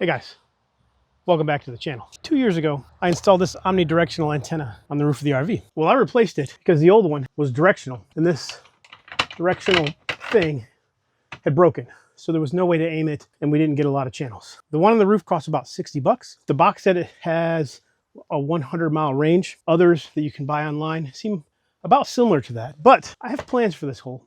Hey guys, welcome back to the channel. 2 years ago, I installed this omnidirectional antenna on the roof of the RV. Well, I replaced it because the old one was directional, and this directional thing had broken. So there was no way to aim it, and we didn't get a lot of channels. The one on the roof cost about 60 bucks. The box said it has a 100-mile range. Others that you can buy online seem about similar to that. But I have plans for this hole.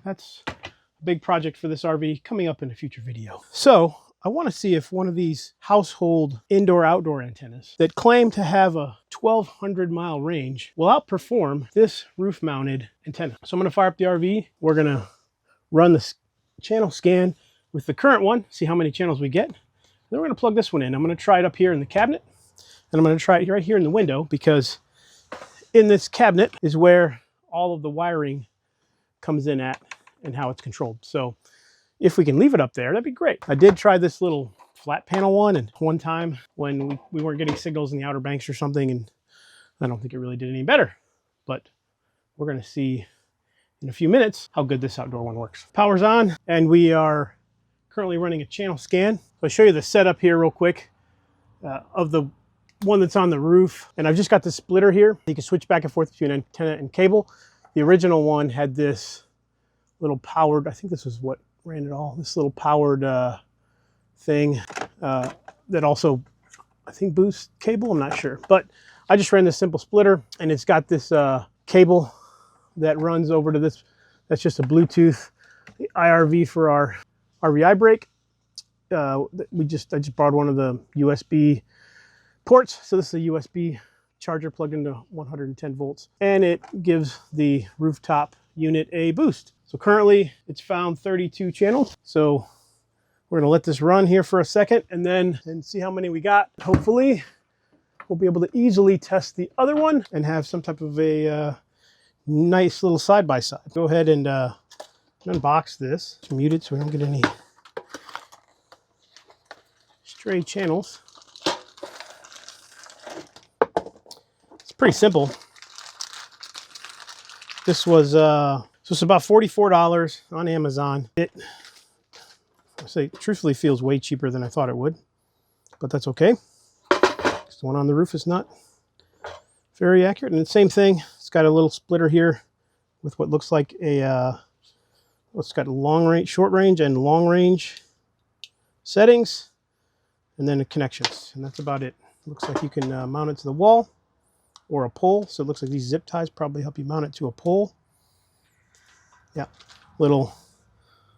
That's a big project for this RV coming up in a future video. So I want to see if one of these household indoor-outdoor antennas that claim to have a 1,200-mile range will outperform this roof-mounted antenna. So I'm going to fire up the RV. We're going to run the channel scan with the current one, see how many channels we get. Then we're going to plug this one in. I'm going to try it up here in the cabinet, and I'm going to try it right here in the window, because in this cabinet is where all of the wiring comes in at and how it's controlled. So if we can leave it up there, that'd be great. I did try this little flat panel one, and one time when we weren't getting signals in the Outer Banks or something, and I don't think it really did any better. But we're going to see in a few minutes how good this outdoor one works. Power's on, and we are currently running a channel scan. So I'll show you the setup here real quick of the one that's on the roof. And I've just got this splitter here. You can switch back and forth between antenna and cable. The original one had this little powered, I think this was what ran it all, this little powered thing that also, I think, boosts cable. I'm not sure, but I just ran this simple splitter, and it's got this cable that runs over to this. That's just a Bluetooth IRV for our RVI brake. I just borrowed one of the USB ports, so this is a USB charger plugged into 110 volts, and it gives the rooftop unit a boost. So currently it's found 32 channels. So we're gonna let this run here for a second and see how many we got. Hopefully we'll be able to easily test the other one and have some type of a nice little side-by-side. Go ahead and unbox this. It's muted so we don't get any stray channels. It's pretty simple. This was so it's about $44 on Amazon. It, I say, truthfully feels way cheaper than I thought it would, but that's okay. The one on the roof is not very accurate. And the same thing, it's got a little splitter here with what looks like a, well, it's got long range, short range, and long range settings, and then the connections, and that's about it. Looks like you can mount it to the wall or a pole. So it looks like these zip ties probably help you mount it to a pole. Yeah, little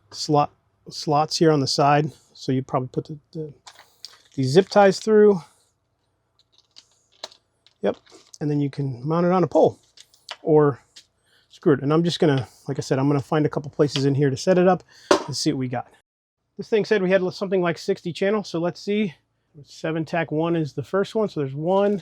slots here on the side. So you probably put these zip ties through. Yep, and then you can mount it on a pole or screw it. And I'm just gonna, like I said, I'm gonna find a couple places in here to set it up and see what we got. This thing said we had something like 60 channels, so let's see. 7-tack-1 is the first one, so there's 1.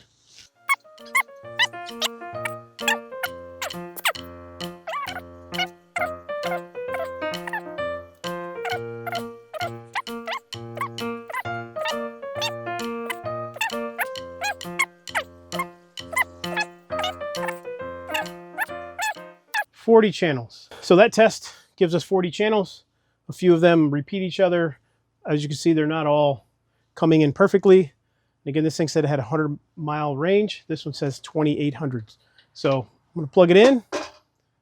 $40 channels. So that test gives us 40 channels. A few of them repeat each other. As you can see, they're not all coming in perfectly. And again, this thing said it had a 100-mile range. This one says 2,800. So I'm going to plug it in,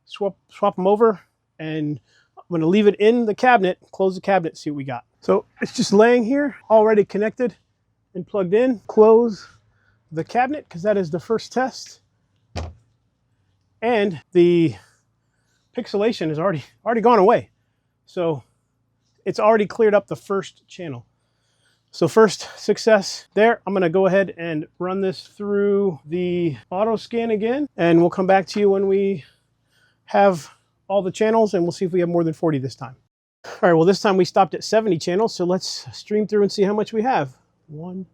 swap them over, and I'm going to leave it in the cabinet, close the cabinet, see what we got. So it's just laying here, already connected and plugged in. Close the cabinet, because that is the first test. And the pixelation has already gone away. So it's already cleared up the first channel. So first success there. I'm gonna go ahead and run this through the auto scan again, and we'll come back to you when we have all the channels, and we'll see if we have more than 40 this time. All right, well, this time we stopped at 70 channels, so let's stream through and see how much we have. 1.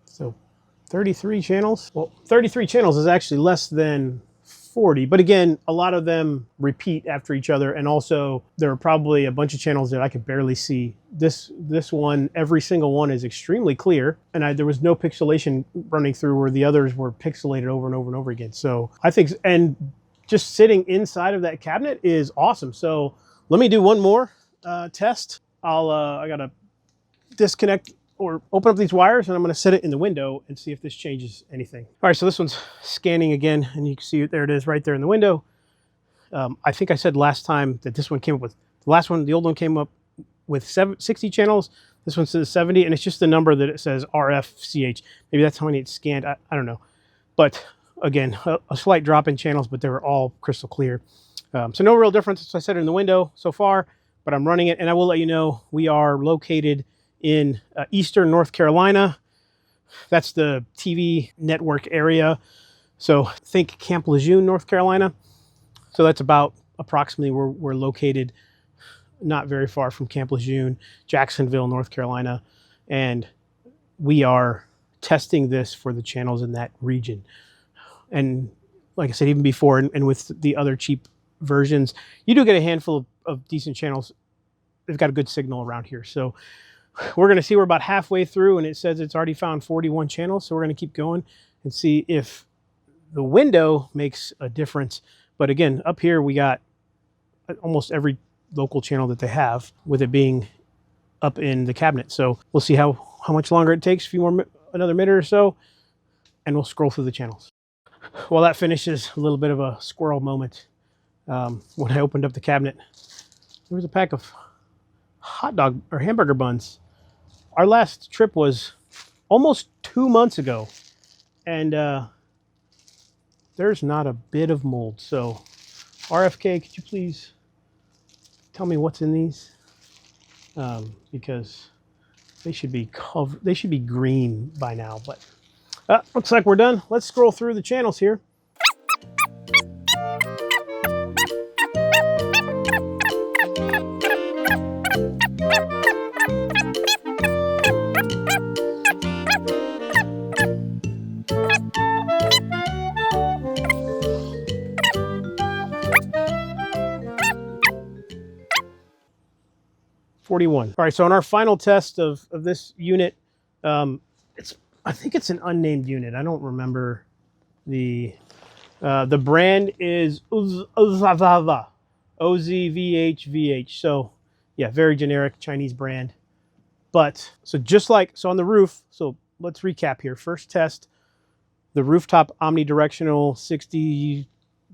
So 33 channels. Well, 33 channels is actually less than 40, but again, a lot of them repeat after each other, and also there are probably a bunch of channels that I could barely see. This one, every single one is extremely clear, and there was no pixelation running through where the others were pixelated over and over and over again. So I think, and just sitting inside of that cabinet is awesome. So let me do one more test. I gotta disconnect or open up these wires, and I'm going to set it in the window and see if this changes anything. All right, so this one's scanning again, and you can see it, there it is right there in the window. I think I said last time that this one came up with, the last one, the old one came up with 60 channels. This one says 70, and it's just the number that it says RFCH. Maybe that's how many it's scanned, I don't know. But again, a slight drop in channels, but they were all crystal clear. So no real difference. So I set it in the window so far, but I'm running it, and I will let you know we are located in eastern North Carolina. That's the TV network area. So think Camp Lejeune, North Carolina. So that's about approximately where we're located, not very far from Camp Lejeune, Jacksonville, North Carolina. And we are testing this for the channels in that region. And like I said, even before, and with the other cheap versions, you do get a handful of decent channels. They've got a good signal around here. So we're going to see, we're about halfway through, and it says it's already found 41 channels. So we're going to keep going and see if the window makes a difference. But again, up here, we got almost every local channel that they have, with it being up in the cabinet. So we'll see how much longer it takes, another minute or so, and we'll scroll through the channels. Well, that finishes a little bit of a squirrel moment. When I opened up the cabinet, there was a pack of hot dog or hamburger buns. Our last trip was almost 2 months ago, and there's not a bit of mold. So RFK, could you please tell me what's in these? Because they should be covered, they should be green by now, but looks like we're done. Let's scroll through the channels here. All right, so on our final test of this unit, I think it's an unnamed unit. I don't remember the brand is OZVHVH. So yeah, very generic Chinese brand. But so just like, so on the roof, so let's recap here. First test, the Rooftop Omni-Directional, $60.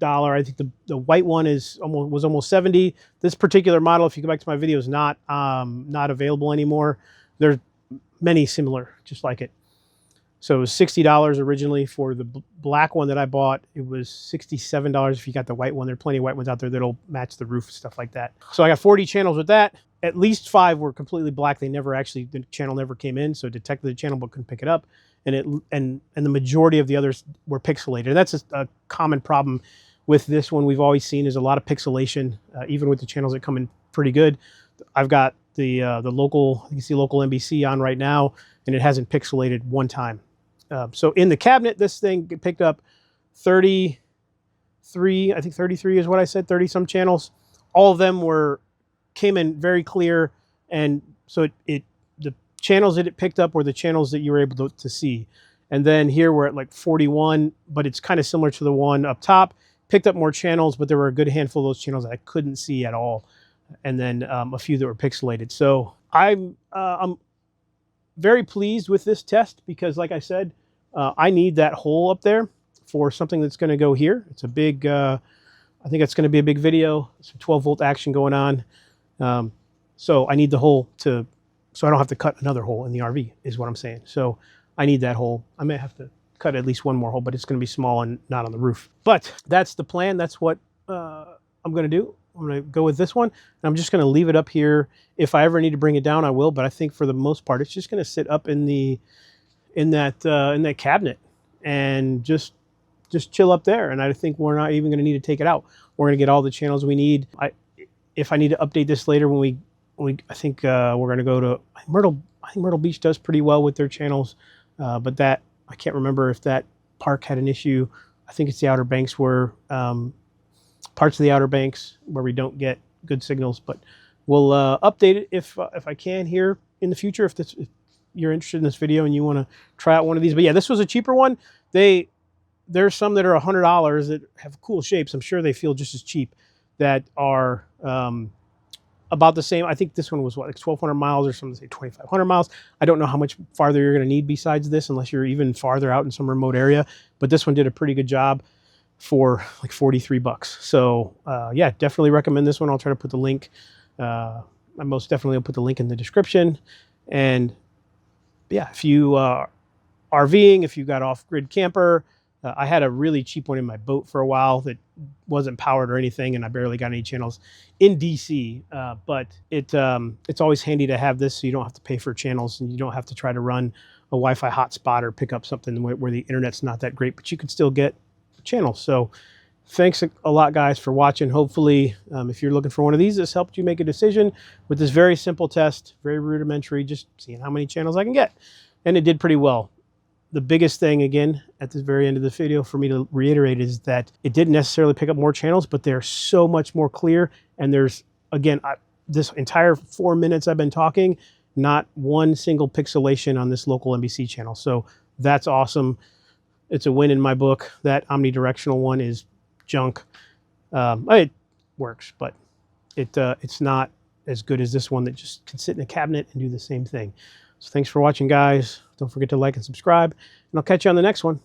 I think the white one was almost 70. This particular model, if you go back to my video, is not available anymore. There's many similar, just like it. So it was $60 originally for the black one that I bought. It was $67 if you got the white one. There are plenty of white ones out there that'll match the roof, stuff like that. So I got 40 channels with that. At least 5 were completely black. They never actually, the channel never came in, so it detected the channel but couldn't pick it up. And the majority of the others were pixelated. And that's a common problem with this one. We've always seen is a lot of pixelation, even with the channels that come in pretty good. I've got the local, you can see local NBC on right now, and it hasn't pixelated one time. So in the cabinet, this thing picked up 33, I think 33 is what I said, 30 some channels. All of them came in very clear, and so the channels that it picked up were the channels that you were able to see. And then here we're at like 41, but it's kind of similar to the one up top. Picked up more channels, but there were a good handful of those channels that I couldn't see at all, and then a few that were pixelated. So I'm very pleased with this test because, like I said, I need that hole up there for something that's going to go here. It's a big, I think it's going to be a big video, some 12-volt action going on. So I need the hole so I don't have to cut another hole in the RV, is what I'm saying. So I need that hole. I may have to cut at least one more hole, but it's going to be small and not on the roof. But that's the plan. That's what I'm going to do. I'm going to go with this one, and I'm just going to leave it up here. If I ever need to bring it down, I will. But I think for the most part, it's just going to sit up in that cabinet and just chill up there. And I think we're not even going to need to take it out. We're going to get all the channels we need. If I need to update this later, I think we're going to go to Myrtle. I think Myrtle Beach does pretty well with their channels, but that I can't remember if that park had an issue I think it's the Outer Banks where parts of the Outer Banks where we don't get good signals, but we'll update it if I can here in the future, if you're interested in this video and you want to try out one of these. But yeah, this was a cheaper one. There's some that are $100 that have cool shapes. I'm sure they feel just as cheap, that are about the same. I think this one was what, like 1,200 miles, or some say 2,500 miles. I don't know how much farther you're going to need besides this, unless you're even farther out in some remote area. But this one did a pretty good job for like 43 bucks. So yeah, definitely recommend this one. I'll try to put the link. I most definitely will put the link in the description. And yeah, if you are RVing, if you got off-grid camper, I had a really cheap one in my boat for a while that wasn't powered or anything, and I barely got any channels in DC. But it's always handy to have this, so you don't have to pay for channels, and you don't have to try to run a Wi-Fi hotspot or pick up something where the internet's not that great, but you can still get channels. So thanks a lot, guys, for watching. Hopefully, if you're looking for one of these, this helped you make a decision with this very simple test, very rudimentary, just seeing how many channels I can get. And it did pretty well. The biggest thing, again, at the very end of the video for me to reiterate, is that it didn't necessarily pick up more channels, but they're so much more clear. And there's, again, this entire 4 minutes I've been talking, not one single pixelation on this local NBC channel. So that's awesome. It's a win in my book. That omnidirectional one is junk. It works, but it's not as good as this one that just can sit in a cabinet and do the same thing. So thanks for watching, guys. Don't forget to like and subscribe, and I'll catch you on the next one.